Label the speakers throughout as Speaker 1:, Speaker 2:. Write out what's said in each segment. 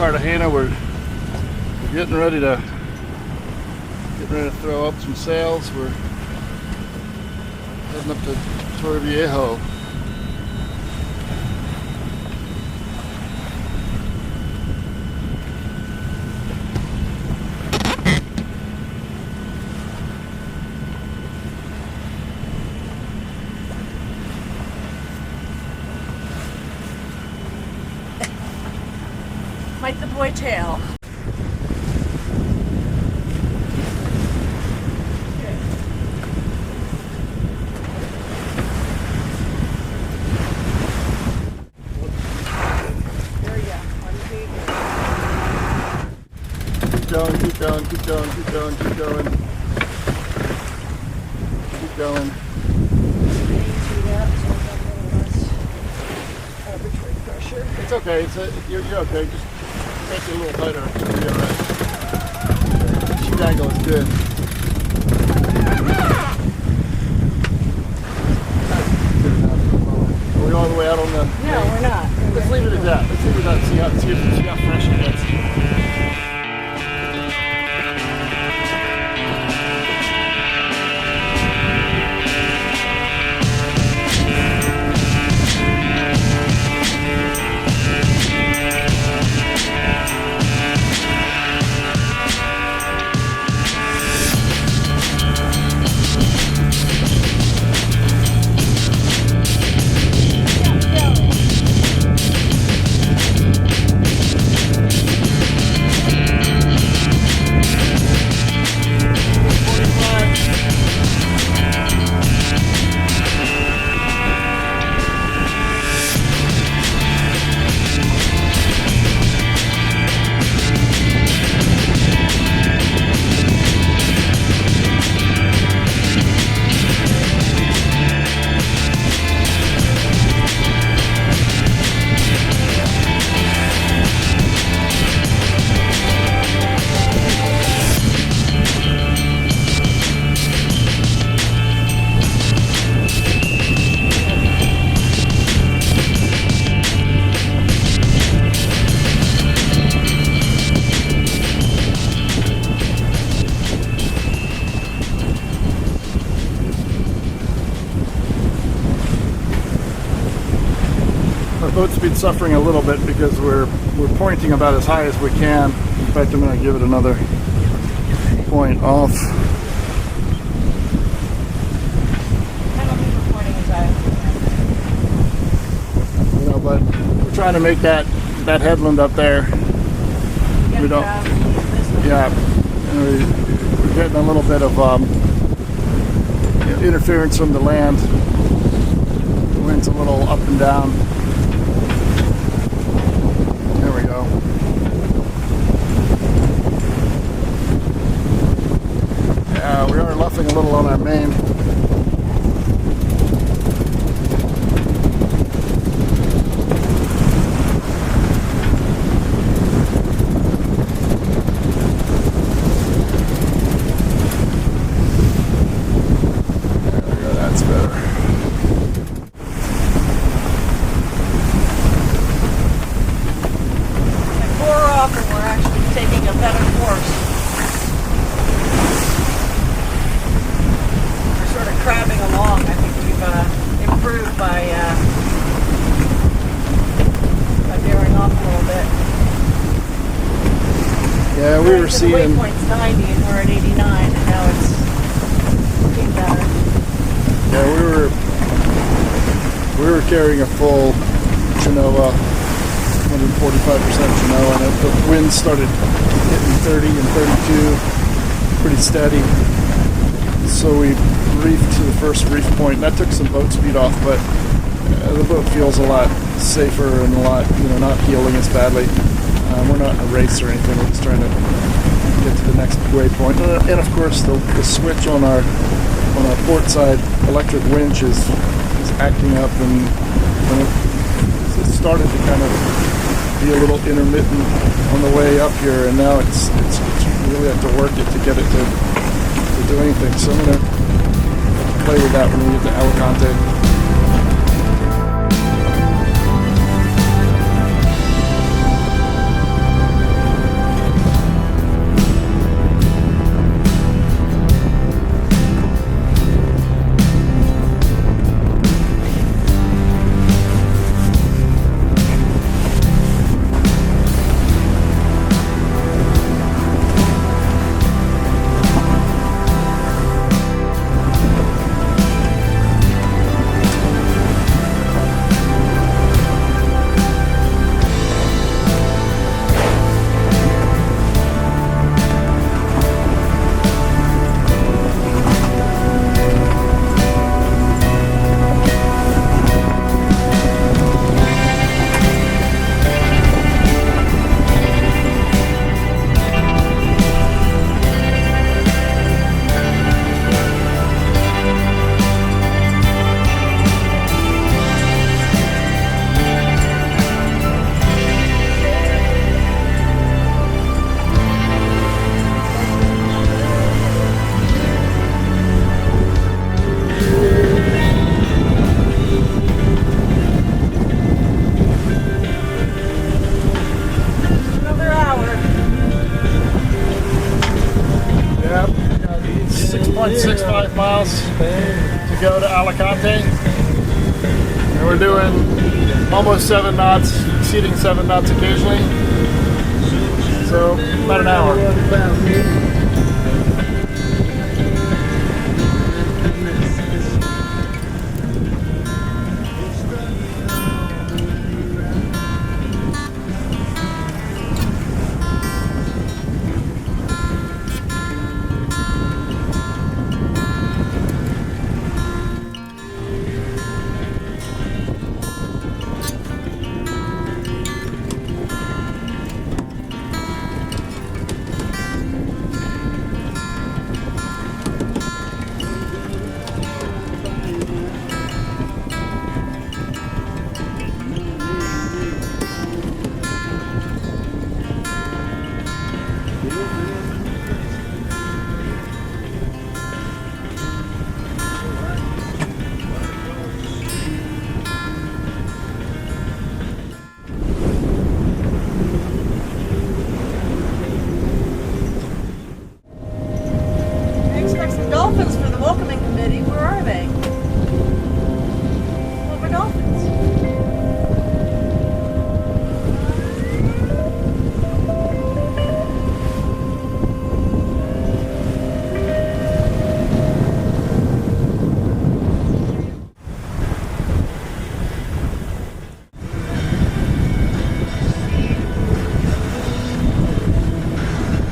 Speaker 1: Cartegena. We're getting ready to throw up some sails. We're heading up to Torre Viejo.
Speaker 2: Like the boy tail.
Speaker 1: Keep going, keep going, keep going, keep going. Keep going. It's okay, you're okay. Just make it a little tighter. You'll be alright. Sheet angle is good. Are we all the way out on the...
Speaker 2: No, we're not.
Speaker 1: Let's leave it at that. Let's leave it at that. See how fresh it gets. Boat speed suffering a little bit because we're pointing about as high as we can. In fact, I'm going to give it another point off. You know, but we're trying to make that headland up there. We don't. Yeah, we're getting a little bit of interference from the land. The wind's a little up and down. We are luffing a little on our main. There we go, that's better.
Speaker 2: More often we're actually taking a better course. Crabbing along. I think we've improved by bearing off a little bit.
Speaker 1: Yeah, we were seeing...
Speaker 2: The waypoint's 90 and we're at 89 and now it's looking better.
Speaker 1: Yeah, we were carrying a full Genoa, 145% Genoa, and the wind started hitting 30 and 32, pretty steady. So we reefed to the first reef point, and that took some boat speed off, but the boat feels a lot safer and a lot, not heeling as badly. We're not in a race or anything, we're just trying to get to the next waypoint. And of course, the switch on our port side electric winch is acting up, and it started to kind of be a little intermittent on the way up here, and now it's really have to work it to get it to do anything. So I'm going to play with that when we get to Alicante. 2.65 miles to go to Alicante. And we're doing almost 7 knots, exceeding 7 knots occasionally. So about an hour.
Speaker 2: Dolphins for the welcoming committee. Where are they? What were dolphins?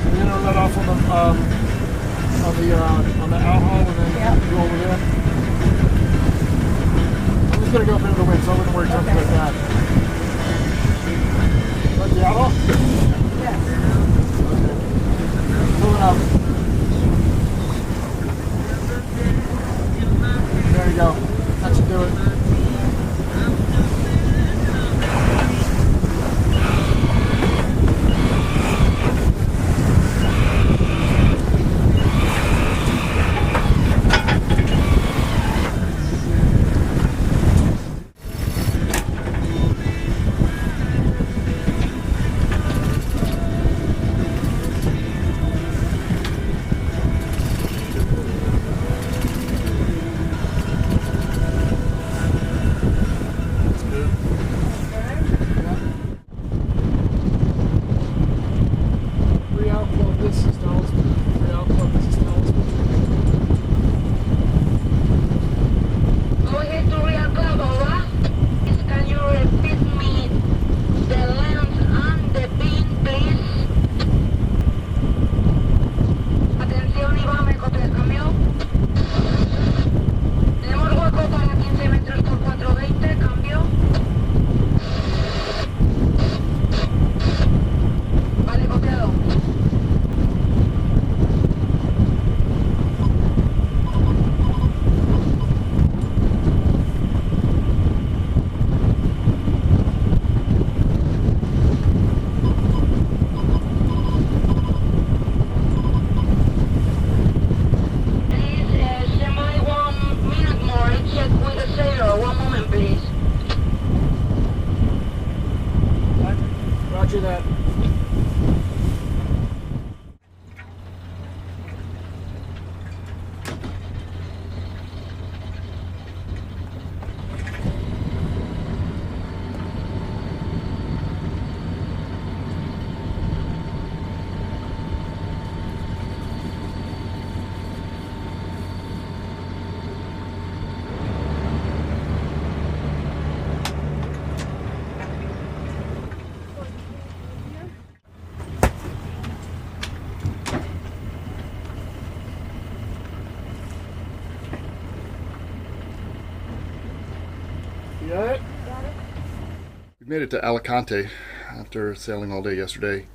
Speaker 1: And then I'll let off on the alcohol and then go over there. I'm just gonna go up into the wind, so I wouldn't worry too much about that. Like the alcohol?
Speaker 2: Yes.
Speaker 1: Okay. Pull it up. There you go. That should do it. That. You got it?
Speaker 2: Got it.
Speaker 1: We made it to Alicante after sailing all day yesterday.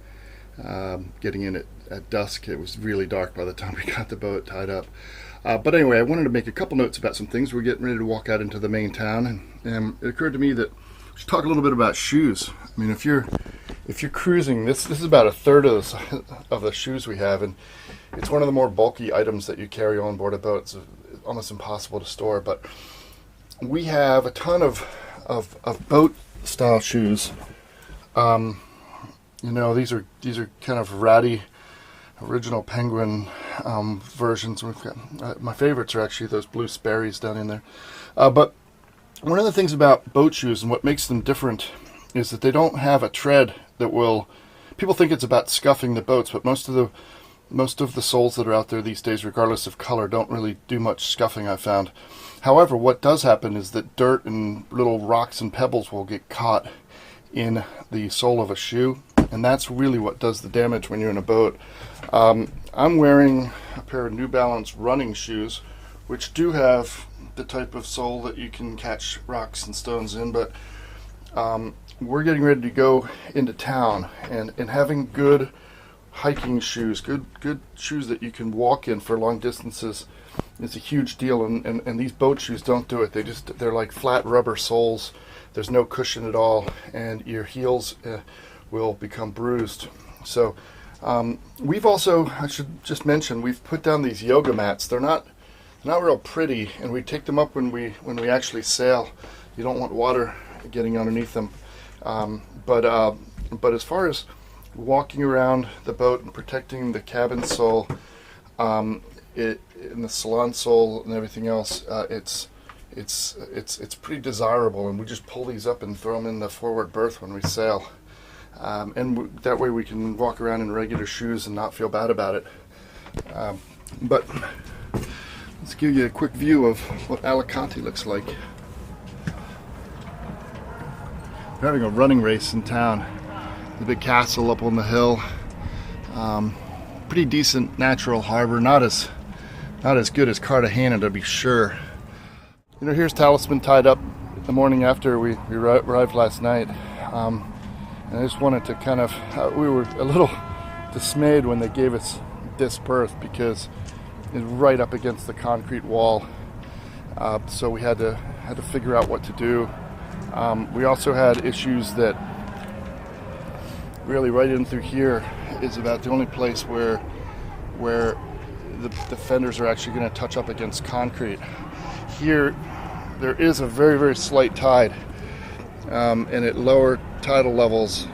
Speaker 1: Getting in at dusk. It was really dark by the time we got the boat tied up. But anyway, I wanted to make a couple notes about some things. We're getting ready to walk out into the main town, and it occurred to me that we should talk a little bit about shoes. I mean, if you're cruising, this is about a third of the shoes we have, and it's one of the more bulky items that you carry on board a boat. It's almost impossible to store, but we have a ton of boat style shoes. You know, these are kind of ratty original Penguin versions. We've got, my favorites are actually those blue Sperry's down in there. But one of the things about boat shoes and what makes them different is that they don't have a tread that will... People think it's about scuffing the boats, but most of the soles that are out there these days, regardless of color, don't really do much scuffing, I've found. However, what does happen is that dirt and little rocks and pebbles will get caught in the sole of a shoe, and that's really what does the damage when you're in a boat. I'm wearing a pair of New Balance running shoes, which do have the type of sole that you can catch rocks and stones in, but we're getting ready to go into town, and having good hiking shoes, good shoes that you can walk in for long distances is a huge deal, and these boat shoes don't do it. They're like flat rubber soles. There's no cushion at all, and your heels will become bruised. So we've also, I should just mention, we've put down these yoga mats. They're not real pretty, and we take them up when we actually sail. You don't want water getting underneath them. But as far as walking around the boat and protecting the cabin sole, and the salon sole and everything else, it's pretty desirable, and we just pull these up and throw them in the forward berth when we sail, and that way we can walk around in regular shoes and not feel bad about it. But let's give you a quick view of what Alicante looks like. We're having a running race in town. The big castle up on the hill. Pretty decent natural harbor. Not as good as Cartegena, to be sure. You know, here's Talisman tied up the morning after we arrived last night. And I just wanted to kind of, we were a little dismayed when they gave us this berth because it's right up against the concrete wall. So we had to figure out what to do. We also had issues that really right in through here is about the only place where the fenders are actually going to touch up against concrete. Here there is a very, very slight tide, and at lower tidal levels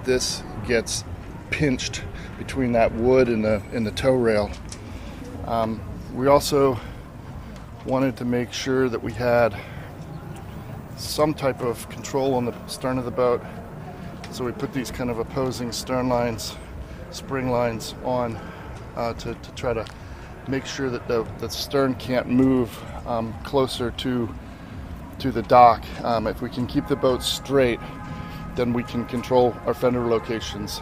Speaker 1: this gets pinched between that wood and the tow rail. We also wanted to make sure that we had some type of control on the stern of the boat, so we put these kind of opposing stern lines, spring lines on to try to make sure that the stern can't move closer to the dock. If we can keep the boat straight, then we can control our fender locations.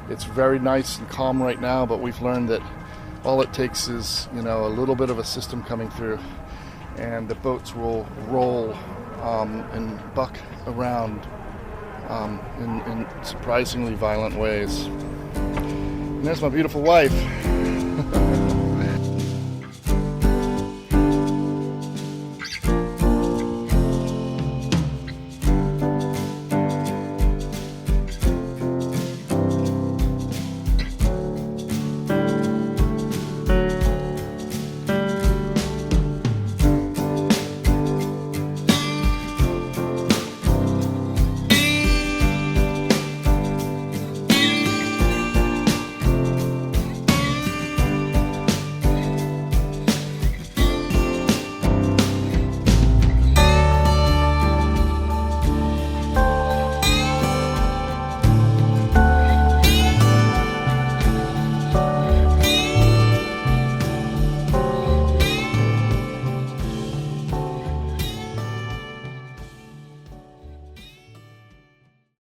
Speaker 1: It's very nice and calm right now, but we've learned that all it takes is, you know, a little bit of a system coming through, and the boats will roll and buck around in surprisingly violent ways. And there's my beautiful wife.